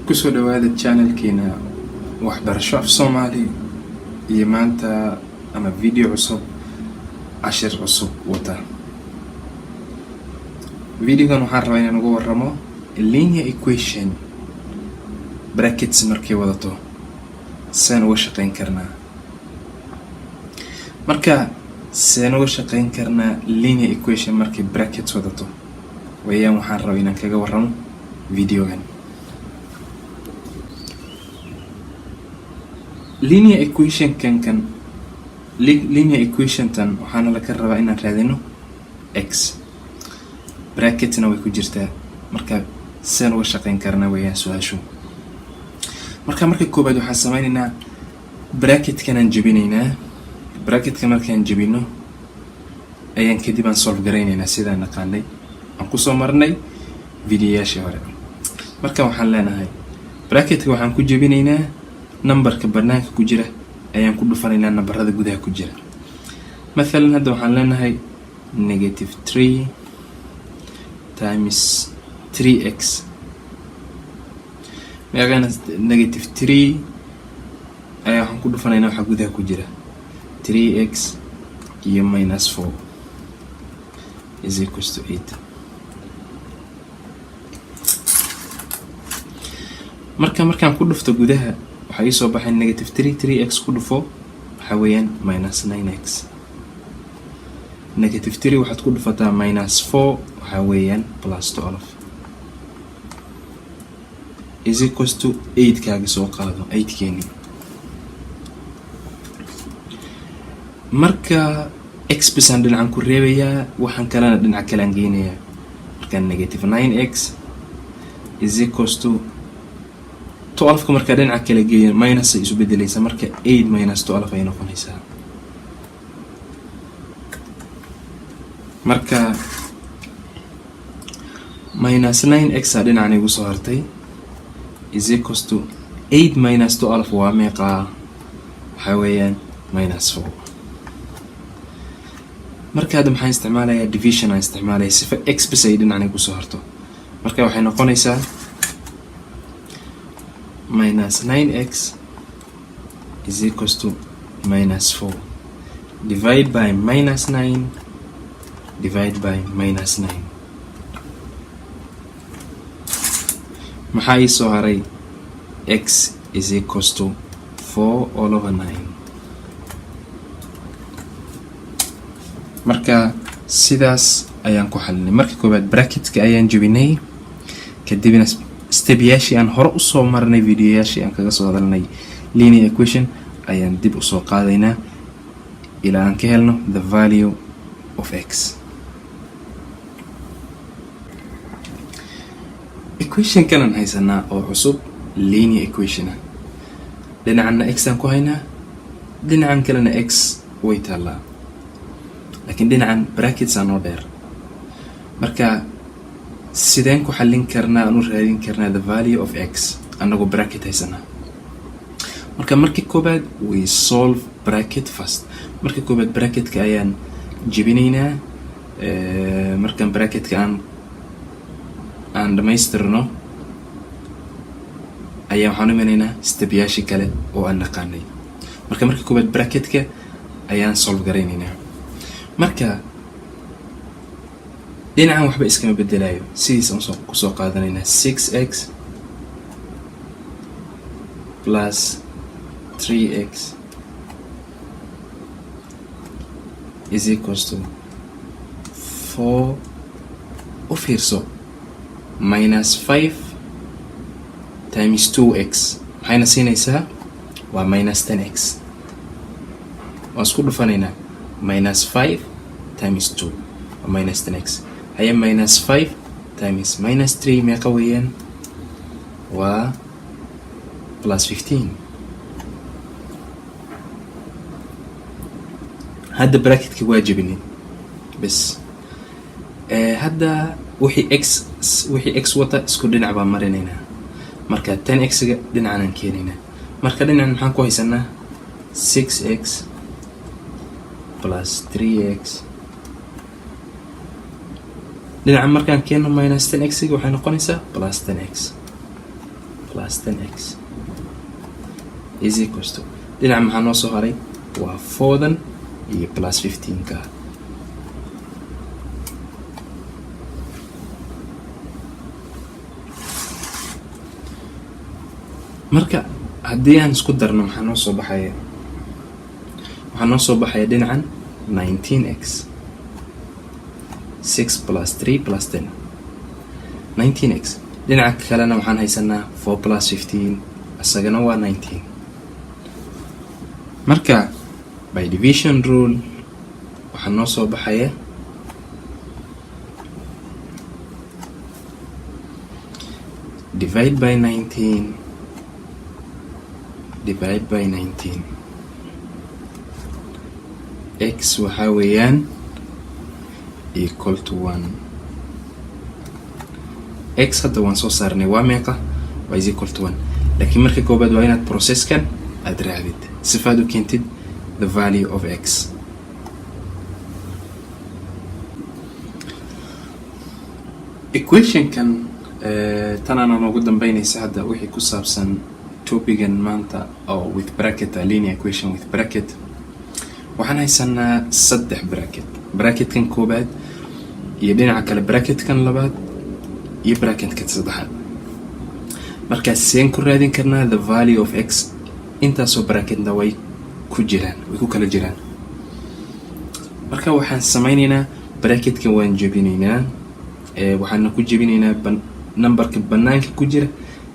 kusoo dhawaada channelkeena waxbarasho af Soomaali iyo maanta ama video cusub cashir cusub wata. Videogan waxaan rabaa inaan uga warramo linear equation brackets markay wadato saan uga shaqeyn karnaa. Marka saan uga shaqeyn karnaa linear equation markay brackets wadato wayaan waxaan rabaa inaan kaga warramo videogan. linear equation linear equation tan waxaana la ka rabaa inaan raadino x bracketna way ku jirtaa. marka saan uga shaqeyn karnaa wayaan su'aashu. marka koobaad waxaan sameynaynaa bracketkan jebinaynaa. bracketka markaan jebino ayaan kadib aan solve gareynaynaa sidaan naqaanay aan ku soo marnay videoyaashii hore. marka waxaan leenahay bracketka waxaan ku jebinaynaa numberka banaanka ku jira ayaan ku dhufanaynaa nambarada gudaha ku jira. Mathalan hadda waxaan leenahay -3 times 3x. meeqana -3 ayaa waxaan ku dhufanaynaa waxa gudaha ku jira 3x iyo -4 is equals to 8. markaan ku dhufto gudaha waxa ii soo baxay -3x ku dhufo waxa weeyaan -9x. -3 waxaad ku dhufataa -4 waxa weeyaan +12 is equals to 8 kaaga soo qaado 8 keeni. marka x bisan dhinacan ku reebayaa waxaan kalena dhinaca kale aan geynayaa. marka -9x is equals to 12 marka dhinaca kale geeyo minus ay isu bedelaysaa. marka 8 - 12 ay noqonaysaa. marka -9x dhinacan igu soo hartay is equals to 8 - 12 waa meeqa waxa weeyaan -4. marka hadda maxaan isticmaalayaa division aan isticmaalaya sifa x bis ay dhinacan igu soo harto. marka waxay noqonaysaa -9x is equals to -4 divide by -9 divide by -9. maxaa ii soo haray x is equals to 4/9. marka sidaas ayaan ku xalinay. marka koobaad bracketka ayaan jebinay kadibna stepyaashii aan hore usoo marnay videoyaashii aan kaga soo hadalnay linear equation ayaan dib usoo qaadaynaa ilaa aan ka helno the value of x. equation kanan haysanaa oo cusub linear equation dhinacana x aan ku haynaa dhinacan kalena x way taallaa laakiin dhinacan brackets aan oo dheer. marka sideen ku xallin karnaa aan u raadin karnaa the value of x anagoo bracket haysanaa. marka markii koobaad we solve bracket first. markii koobaad bracketka ayaan jebinaynaa. markaan bracketka aan dhamaystirno ayaa waxaan imanaynaa stepyaashii kale oo aan naqaanay. marka markii koobaad bracketka ayaan solve garaynaynaa. marka dhinacan waxba iskama bedelayo sidiis aan kusoo qaadanaynaa 6x plus 3x is equals to 4 u fiirso -5 times 2x maxayna siinaysaa waa -10x. waan isku dhufanaynaa -5 times 2 waa -10x. haya -5 times -3 meeqa weeyaan waa +15. hadda bracketka waa jebinay bas. hadda wixii x wata isku dhinac baan marinaynaa. marka 10x ga dhinacanaan keenaynaa. marka dhinacan maxaan ku haysanaa 6x plus 3x. dhinacan markaan keeno -10x waxay noqonaysaa +10x plus 10x is equals to dhinaca maxaa noo soo haray waa 4dan iyo plus 15ka. marka haddii aan isku darno maxaa noo soo baxaya dhinacan 19x 6 plus 3 plus 10 19x. dhinaca kalena waxaan haysanaa 4 plus 15 isagana waa 19. marka by division rule waxaa noo soo baxaya divide by 19 x waxaa weeyaan equal to 1. x hadda waan soo saarnay waa meeqa waa is equal to 1, laakiin marka koobaad waa inaad processkan aad raacdid sifaad u keentid the value of x. equationkan tanaana noogu dambeynaysa hadda wixii ku saabsan topigan maanta oo with bracket linear equation with bracket. waxaan haysanaa 3 bracketkan koobaad iyo dhinaca kale bracketkan labaad iyo bracketka saddexaad. markaas seen ku raadin karnaa the value of x intaasoo bracketna way ku kala jiraan. marka waxaan samaynaynaa bracketkan waan jebinaynaa waxaana ku jebinaynaa numberka banaanka ku jira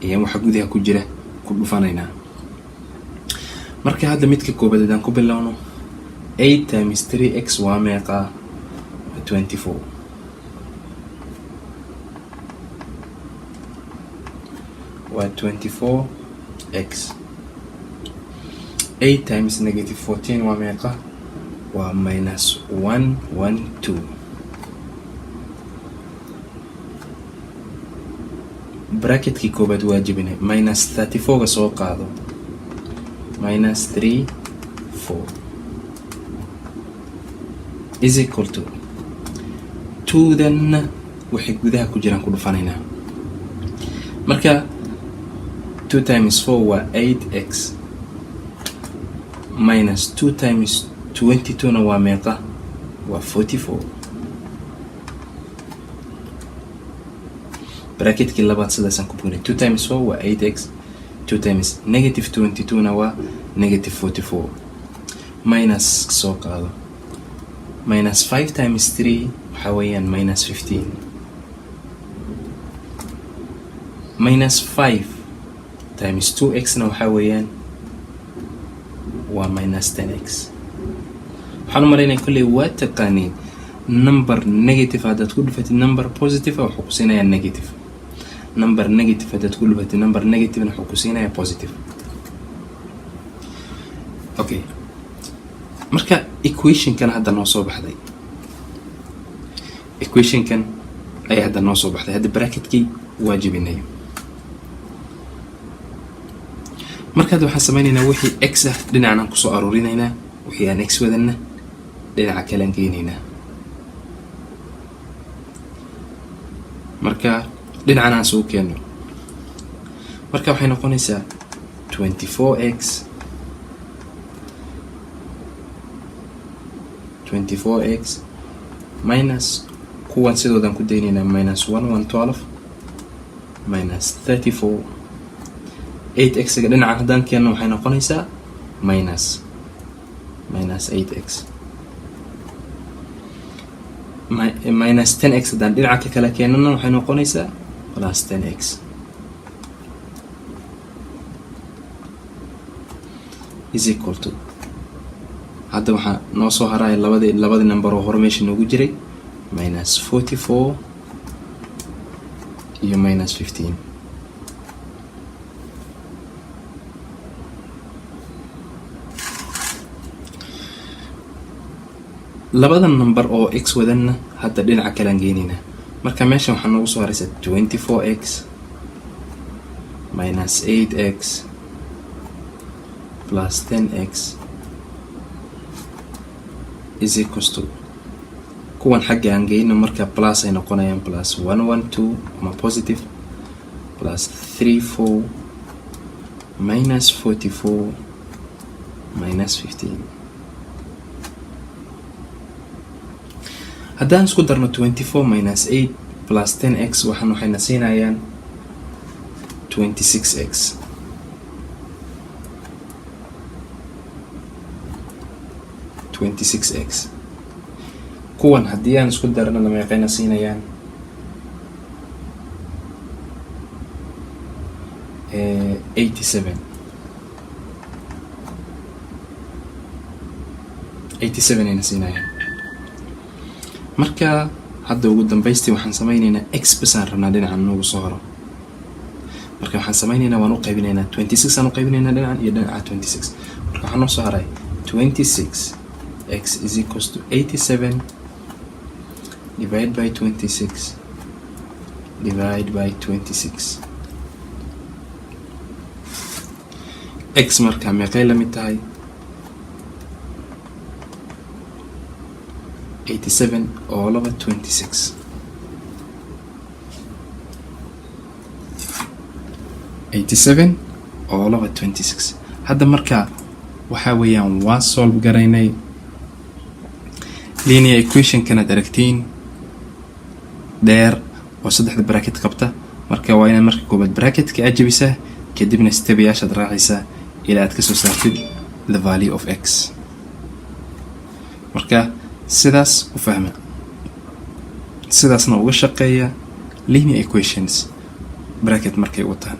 iyo waxa gudaha ku jira ku dhufanaynaa. marka hadda midka koobaad hadaan ku bilowno 8 times 3x waa meeqa 24. waa 24x. 8 times negative 14 waa meeqa waa minus 112. bracketkii koobaad waa jebinay minus 34 ga soo qaado minus 3 4 is equal to 2 dan waxay gudaha ku jiraan ku dhufanaynaa. marka 2 times 4 waa 8x minus 2 times 22 na waa meeqa waa 44. bracketkii labaad sidaasaan ku bugnay 2 times 4 waa 8x 2 times negative 22 na waa negative 44 minus soo qaado minus 5 times 3 waxaa weeyaan minus 15 minus 5 times 2x na waxaa weeyaan waa minus 10x. waxaan u malaynaya kolley waa taqaaniin number negative haddaad ku dhufatid number positive wuxuu ku siinayaa negative, number negative haddaad ku dhufatid number negative wuxuu ku siinayaa positive. okay marka equationkan hadda noo soo baxday hadda bracketkii waa jebinay. marka hadda waxaan samaynaynaa wixii x ah dhinacaan kusoo aruurinaynaa wixii aan x wadanna dhinaca kale aan geynaynaa. marka dhinacan aan soo keeno marka waxay noqonaysaa 24x minus kuwan sidoodan ku daynaynaa minus 112 minus 34 8x ga dhinacan haddaan keeno waxay noqonaysaa minus 8x minus 10x haddaan dhinaca kale keenana waxay noqonaysaa plus 10x is equal to hadda waxaa noo soo haraya labadii number oo hore meesha noogu jiray minus 44 iyo minus 15. labada number oo x wadanna hadda dhinaca kale aan geynaynaa. marka meesha waxaa noogu soo haraysa 24x minus 8x plus 10x is equals to kuwan xagga aan geyno marka plus ay noqonayaan plus 112 ama positive plus 34 minus 44 minus 15. haddaan isku darno 24 minus 8 plus 10x waxayna siinayaan 26x. kuwan haddii aan isku darno meeqayna siinayaan 87 ayna siinayaan. marka hadda ugu dambaystii waxaan samaynaynaa x basaan rabnaa dhinacan noogu soo horo. marka waxaan samaynaynaa waan u qaybinaynaa 26 aan u qaybinaynaa dhinacan iyo dhinaca 26. marka waxaan noo soo haray 26 x is equals to 87 divided by 26 divided by 26. x marka meeqay la mid tahay 87 all over 26. 87 all over 26. hadda marka waxa weeyaan waa solve garaynay linear equation kanaad aragtiin dheer oo saddexda bracket qabta. marka waa inaad marka koobaad bracketka aad jabisaa kadibna stebayaashaad raacaysaa ilaa aad kasoo saartid the value of x. marka sidaas u fahma, sidaasna uga shaqeeya linear equations bracket markay wataan.